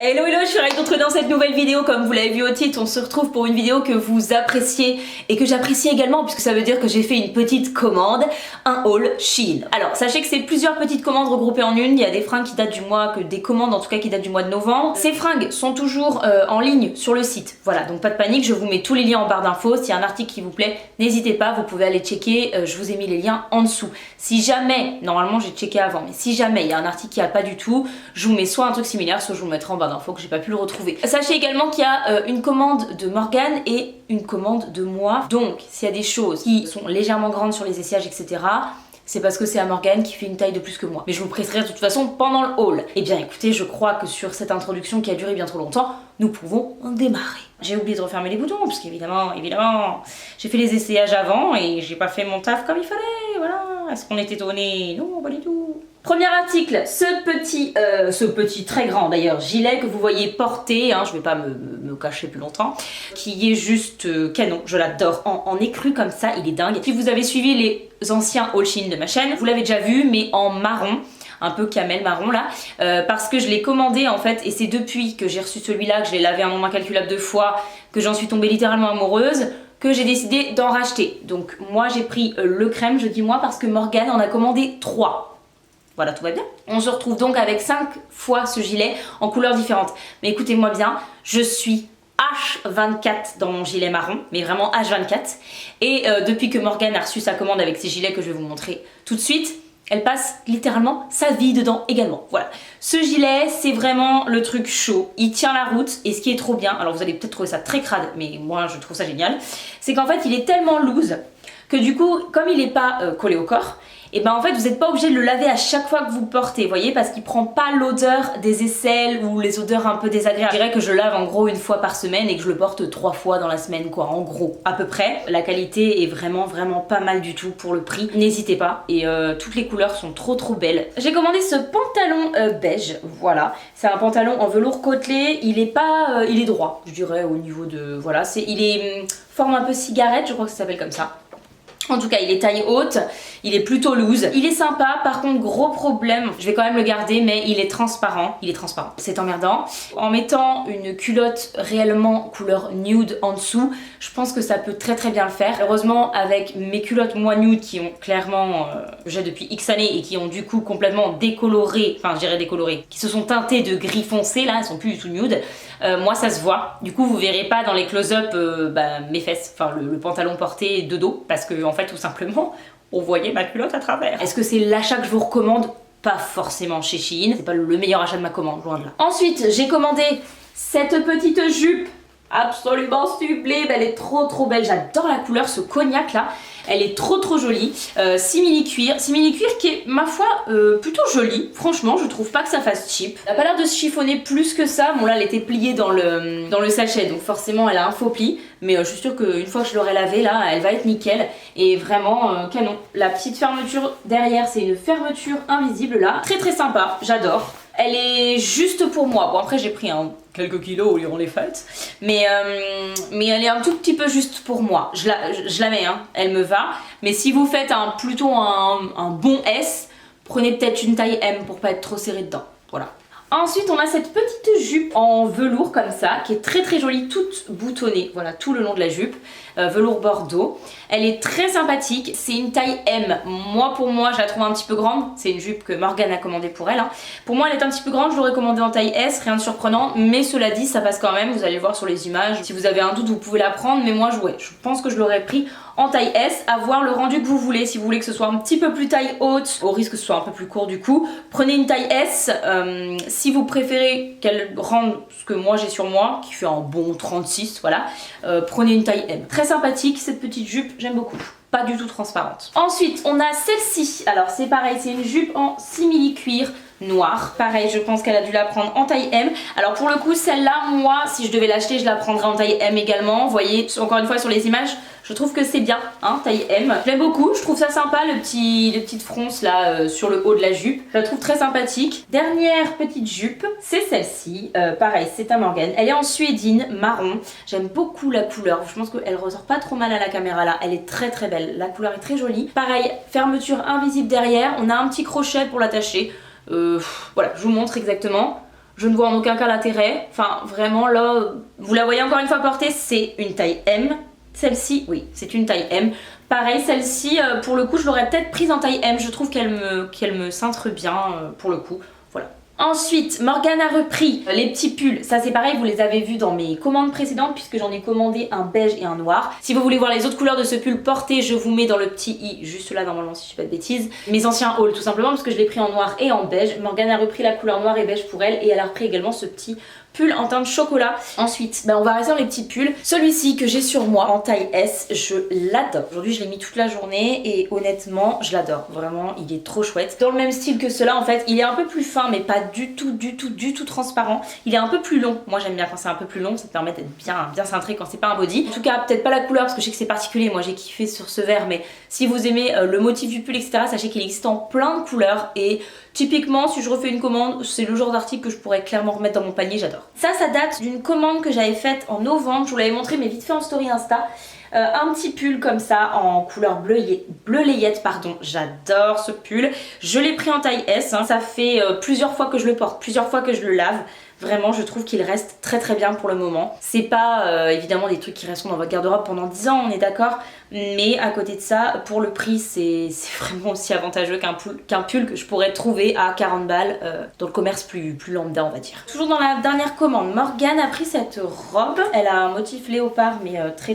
Hello hello, je suis ravie de vous retrouver dans cette nouvelle vidéo. Comme vous l'avez vu au titre, on se retrouve pour une vidéo que vous appréciez et que j'apprécie également, puisque ça veut dire que j'ai fait une petite commande, un haul Shein. Alors sachez que c'est plusieurs petites commandes regroupées en une. Il y a des fringues qui datent du mois, des commandes en tout cas qui datent du mois de novembre. Ces fringues sont toujours en ligne sur le site, voilà, donc pas de panique, je vous mets tous les liens en barre d'infos. S'il y a un article qui vous plaît, n'hésitez pas, vous pouvez aller checker, je vous ai mis les liens en dessous. Si jamais, normalement j'ai checké avant, mais si jamais il y a un article qui a pas du tout, je vous mets soit un truc similaire, soit je vous le mettrai en barre d'infos que j'ai pas pu le retrouver. Sachez également qu'il y a une commande de Morgane et une commande de moi. Donc s'il y a des choses qui sont légèrement grandes sur les essayages, etc., c'est parce que c'est à Morgane qui fait une taille de plus que moi. Mais je vous préciserai de toute façon pendant le haul. Eh bien écoutez, je crois que sur cette introduction qui a duré bien trop longtemps, nous pouvons démarrer. J'ai oublié de refermer les boutons, parce qu'évidemment, j'ai fait les essayages avant et j'ai pas fait mon taf comme il fallait, voilà. Est-ce qu'on est étonné? Non, pas du tout. Premier article, ce petit très grand d'ailleurs gilet que vous voyez porter, hein, je vais pas me cacher plus longtemps, qui est juste canon, je l'adore, en écru comme ça, il est dingue. Si vous avez suivi les anciens haul Shein de ma chaîne, vous l'avez déjà vu, mais en marron, un peu camel marron là, parce que je l'ai commandé en fait, et c'est depuis que j'ai reçu celui-là, que je l'ai lavé un nombre incalculable de fois, que j'en suis tombée littéralement amoureuse, que j'ai décidé d'en racheter. Donc moi j'ai pris le crème, je dis moi parce que Morgane en a commandé 3. Voilà, tout va bien. On se retrouve donc avec 5 fois ce gilet en couleurs différentes. Mais écoutez-moi bien, je suis H24 dans mon gilet marron, mais vraiment H24. Et depuis que Morgane a reçu sa commande avec ces gilets que je vais vous montrer tout de suite, elle passe littéralement sa vie dedans également. Voilà. Ce gilet, c'est vraiment le truc chaud. Il tient la route et ce qui est trop bien, alors vous allez peut-être trouver ça très crade, mais moi je trouve ça génial, c'est qu'en fait il est tellement loose que du coup, comme il n'est pas collé au corps, et ben en fait vous n'êtes pas obligé de le laver à chaque fois que vous portez, vous voyez, parce qu'il prend pas l'odeur des aisselles ou les odeurs un peu désagréables. Je dirais que je lave en gros une fois par semaine et que je le porte 3 fois dans la semaine, quoi, en gros, à peu près. La qualité est vraiment pas mal du tout pour le prix, n'hésitez pas, et toutes les couleurs sont trop belles. J'ai commandé ce pantalon beige, voilà, c'est un pantalon en velours côtelé, il est droit, je dirais, au niveau de, voilà, il est forme un peu cigarette, je crois que ça s'appelle comme ça. En tout cas, il est taille haute, il est plutôt loose, il est sympa, par contre gros problème, je vais quand même le garder, mais il est transparent, c'est emmerdant. En mettant une culotte réellement couleur nude en dessous, je pense que ça peut très bien le faire. Heureusement, avec mes culottes moi nude qui ont clairement, j'ai depuis X années et qui ont du coup complètement décoloré, enfin je dirais décoloré, qui se sont teintées de gris foncé, là elles sont plus du tout nude, moi ça se voit, du coup vous verrez pas dans les close-up mes fesses, enfin le pantalon porté de dos, parce que en fait tout simplement on voyait ma culotte à travers. Est-ce que c'est l'achat que je vous recommande? Pas forcément chez Shein, c'est pas le meilleur achat de ma commande, loin de là. Ensuite j'ai commandé cette petite jupe absolument sublime, elle est trop belle, j'adore la couleur, ce cognac là, elle est trop jolie, simili cuir qui est ma foi plutôt joli, franchement je trouve pas que ça fasse cheap. Elle a pas l'air de se chiffonner plus que ça, bon là elle était pliée dans le sachet donc forcément elle a un faux pli, mais je suis sûre qu'une fois que je l'aurai lavée là elle va être nickel et vraiment canon. La petite fermeture derrière c'est une fermeture invisible là, très sympa, j'adore. Elle est juste pour moi. Bon après j'ai pris quelques kilos au durant les fêtes, mais elle est un tout petit peu juste pour moi. Je la mets, hein, elle me va. Mais si vous faites plutôt un bon S, prenez peut-être une taille M pour pas être trop serré dedans. Voilà. Ensuite on a cette petite jupe en velours comme ça, qui est très jolie, toute boutonnée, voilà, tout le long de la jupe, velours bordeaux. Elle est très sympathique, c'est une taille M. Moi pour moi je la trouve un petit peu grande, c'est une jupe que Morgane a commandée pour elle. Hein. Pour moi elle est un petit peu grande, je l'aurais commandée en taille S, rien de surprenant, mais cela dit ça passe quand même, vous allez le voir sur les images. Si vous avez un doute vous pouvez la prendre, mais moi je pense que je l'aurais pris en taille S, à voir le rendu que vous voulez. Si vous voulez que ce soit un petit peu plus taille haute, au risque que ce soit un peu plus court du coup, prenez une taille S. Si vous préférez qu'elle rende ce que moi j'ai sur moi, qui fait un bon 36, voilà, prenez une taille M. Très sympathique cette petite jupe, j'aime beaucoup. Pas du tout transparente. Ensuite, on a celle-ci. Alors c'est pareil, c'est une jupe en simili cuir noir. Pareil, je pense qu'elle a dû la prendre en taille M. Alors pour le coup, celle-là, moi, si je devais l'acheter, je la prendrais en taille M également. Vous voyez, encore une fois sur les images, je trouve que c'est bien, hein, taille M. J'aime beaucoup, je trouve ça sympa, les petites fronces là sur le haut de la jupe. Je la trouve très sympathique. Dernière petite jupe, c'est celle-ci. Pareil, c'est à Morgane. Elle est en suédine, marron. J'aime beaucoup la couleur. Je pense qu'elle ressort pas trop mal à la caméra là. Elle est très belle. La couleur est très jolie. Pareil, fermeture invisible derrière. On a un petit crochet pour l'attacher. Voilà, je vous montre exactement. je ne vois en aucun cas l'intérêt. Enfin vraiment là, vous la voyez encore une fois portée, c'est une taille M. Celle-ci, oui, c'est une taille M. Pareil, celle-ci, pour le coup, je l'aurais peut-être prise en taille M. Je trouve qu'elle me cintre bien, pour le coup. Voilà. Ensuite, Morgane a repris les petits pulls. Ça, c'est pareil, vous les avez vus dans mes commandes précédentes puisque j'en ai commandé un beige et un noir. Si vous voulez voir les autres couleurs de ce pull porté, je vous mets dans le petit i, juste là, normalement, si je dis pas de bêtises. Mes anciens hauls, tout simplement, parce que je l'ai pris en noir et en beige. Morgane a repris la couleur noire et beige pour elle et elle a repris également ce petit pull en teinte chocolat. Ensuite, on va rester dans les petits pulls. Celui-ci que j'ai sur moi en taille S, je l'adore. Aujourd'hui, je l'ai mis toute la journée et honnêtement, je l'adore. Vraiment, il est trop chouette. Dans le même style que cela, en fait, il est un peu plus fin, mais pas du tout transparent. Il est un peu plus long. Moi, j'aime bien quand c'est un peu plus long, ça te permet d'être bien cintré quand c'est pas un body. En tout cas, peut-être pas la couleur parce que je sais que c'est particulier. Moi, j'ai kiffé sur ce vert, mais si vous aimez le motif du pull, etc., sachez qu'il existe en plein de couleurs et typiquement, si je refais une commande, c'est le genre d'article que je pourrais clairement remettre dans mon panier, j'adore. Ça date d'une commande que j'avais faite en novembre, je vous l'avais montré mais vite fait en story Insta. Un petit pull comme ça en couleur bleu layette, pardon, j'adore ce pull. Je l'ai pris en taille S, hein. Ça fait plusieurs fois que je le porte, plusieurs fois que je le lave. Vraiment, je trouve qu'il reste très bien pour le moment. C'est pas évidemment des trucs qui resteront dans votre garde-robe pendant 10 ans, on est d'accord. Mais à côté de ça, pour le prix, c'est vraiment aussi avantageux qu'un pull que je pourrais trouver à 40 balles dans le commerce plus lambda, on va dire. Toujours dans la dernière commande, Morgane a pris cette robe. Elle a un motif léopard, mais très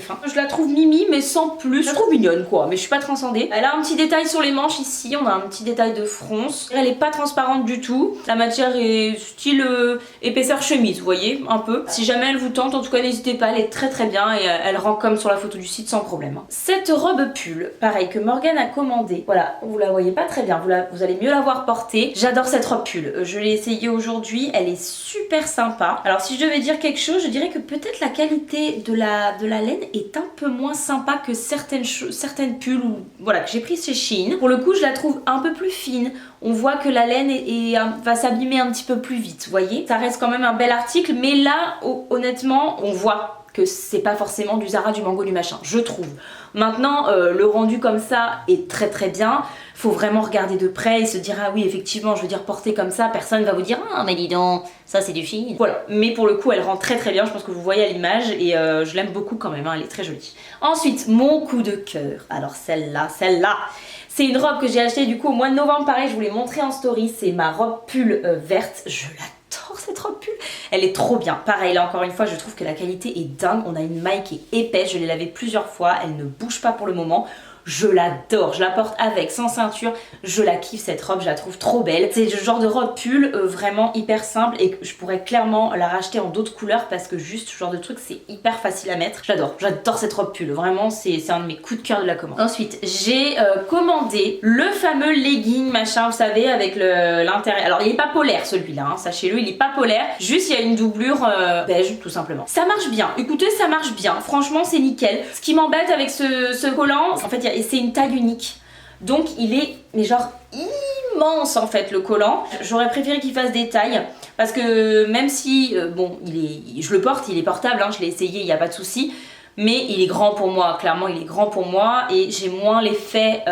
fin. Je la trouve mimi, mais sans plus. Je la trouve mignonne, quoi, mais je suis pas transcendée. Elle a un petit détail sur les manches ici. On a un petit détail de fronce. Elle est pas transparente du tout. La matière est style épaisseur chemise, vous voyez, un peu. Si jamais elle vous tente, en tout cas, n'hésitez pas. Elle est très bien et elle rend comme sur la photo du site sans problème. Cette robe pull, pareil, que Morgane a commandée. Voilà, vous la voyez pas très bien. Vous allez mieux la voir portée. J'adore cette robe pull. Je l'ai essayée aujourd'hui. Elle est super sympa. Alors, si je devais dire quelque chose, je dirais que peut-être la qualité de la laine est un peu moins sympa que certaines pulls voilà, que j'ai prises chez Shein. Pour le coup, je la trouve un peu plus fine. On voit que la laine va s'abîmer un petit peu plus vite, vous voyez. Ça reste quand même un bel article, mais là, honnêtement, on voit que c'est pas forcément du Zara, du Mango, du machin, je trouve. Maintenant, le rendu comme ça est très bien. Faut vraiment regarder de près et se dire ah oui, effectivement, je veux dire porter comme ça, personne va vous dire ah mais dis donc, ça c'est du Shein. Voilà, mais pour le coup, elle rend très bien, je pense que vous voyez à l'image et je l'aime beaucoup quand même, hein, elle est très jolie. Ensuite, mon coup de cœur. Alors celle-là, c'est une robe que j'ai achetée du coup au mois de novembre, pareil, je vous l'ai montré en story, c'est ma robe pull verte, je l'adore cette robe pull, elle est trop bien. Pareil, là encore une fois, je trouve que la qualité est dingue, on a une maille qui est épaisse, je l'ai lavée plusieurs fois, elle ne bouge pas pour le moment. Je l'adore, je la porte avec, sans ceinture, je la kiffe cette robe, je la trouve trop belle. C'est le genre de robe pull vraiment hyper simple et je pourrais clairement la racheter en d'autres couleurs parce que juste ce genre de truc c'est hyper facile à mettre. J'adore cette robe pull, vraiment c'est un de mes coups de cœur de la commande. Ensuite j'ai commandé le fameux legging machin, vous savez, avec l'intérieur. Alors il est pas polaire celui-là, hein, sachez-le, il est pas polaire, juste il y a une doublure beige tout simplement. Ça marche bien, écoutez ça marche bien, franchement c'est nickel. Ce qui m'embête avec ce collant, en fait c'est une taille unique. Donc il est mais genre immense en fait le collant. J'aurais préféré qu'il fasse des tailles parce que même si bon je le porte, il est portable, hein, je l'ai essayé, il n'y a pas de souci. Mais il est grand pour moi, clairement il est grand pour moi et j'ai moins l'effet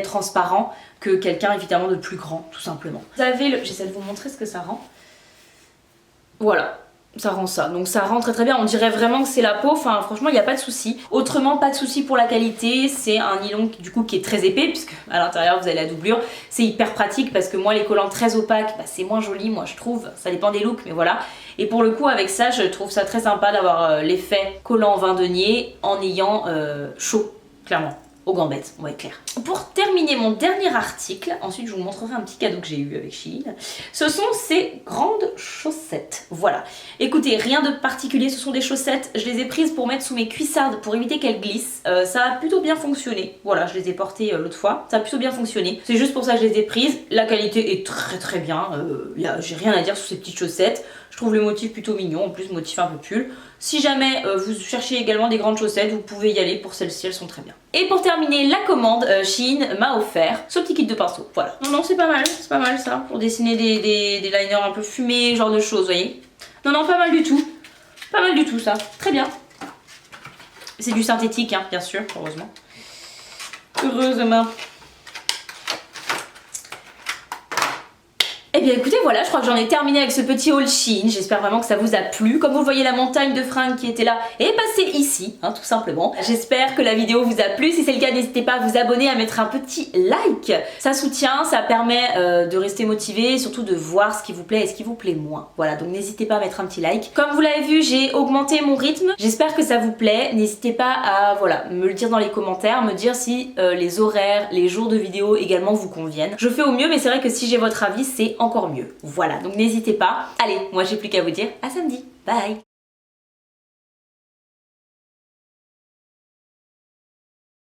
transparent que quelqu'un évidemment de plus grand tout simplement. Vous avez j'essaie de vous montrer ce que ça rend. Voilà. Ça rend ça, donc ça rend très bien, on dirait vraiment que c'est la peau, enfin franchement il n'y a pas de souci. Autrement pas de souci pour la qualité, c'est un nylon du coup qui est très épais puisque à l'intérieur vous avez la doublure, c'est hyper pratique parce que moi les collants très opaques, c'est moins joli moi je trouve, ça dépend des looks mais voilà. Et pour le coup avec ça je trouve ça très sympa d'avoir l'effet collant vin denier en ayant chaud, clairement. Aux gambettes, on va être clair. Pour terminer mon dernier article, ensuite je vous montrerai un petit cadeau que j'ai eu avec Shein. Ce sont ces grandes chaussettes. Voilà. Écoutez, rien de particulier, ce sont des chaussettes. Je les ai prises pour mettre sous mes cuissardes pour éviter qu'elles glissent. Ça a plutôt bien fonctionné. Voilà, je les ai portées l'autre fois. Ça a plutôt bien fonctionné. C'est juste pour ça que je les ai prises. La qualité est très bien. J'ai rien à dire sur ces petites chaussettes. Je trouve le motif plutôt mignon, en plus motif un peu pull. Si jamais vous cherchez également des grandes chaussettes, vous pouvez y aller, pour celles-ci elles sont très bien. Et pour terminer la commande, Shein m'a offert ce petit kit de pinceau, voilà. Non c'est pas mal ça, pour dessiner des liners un peu fumés, genre de choses, vous voyez. Non pas mal du tout ça, très bien. C'est du synthétique hein, bien sûr, heureusement. Et bien écoutez, voilà, je crois que j'en ai terminé avec ce petit haul Shein. J'espère vraiment que ça vous a plu. Comme vous le voyez, la montagne de fringues qui était là est passée ici, hein, tout simplement. J'espère que la vidéo vous a plu. Si c'est le cas, n'hésitez pas à vous abonner, à mettre un petit like. Ça soutient, ça permet de rester motivé et surtout de voir ce qui vous plaît et ce qui vous plaît moins. Voilà, donc n'hésitez pas à mettre un petit like. Comme vous l'avez vu, j'ai augmenté mon rythme. J'espère que ça vous plaît. N'hésitez pas à me le dire dans les commentaires, me dire si les horaires, les jours de vidéo également vous conviennent. Je fais au mieux, mais c'est vrai que si j'ai votre avis, c'est encore mieux. Voilà, donc n'hésitez pas. Allez, moi j'ai plus qu'à vous dire à samedi. Bye!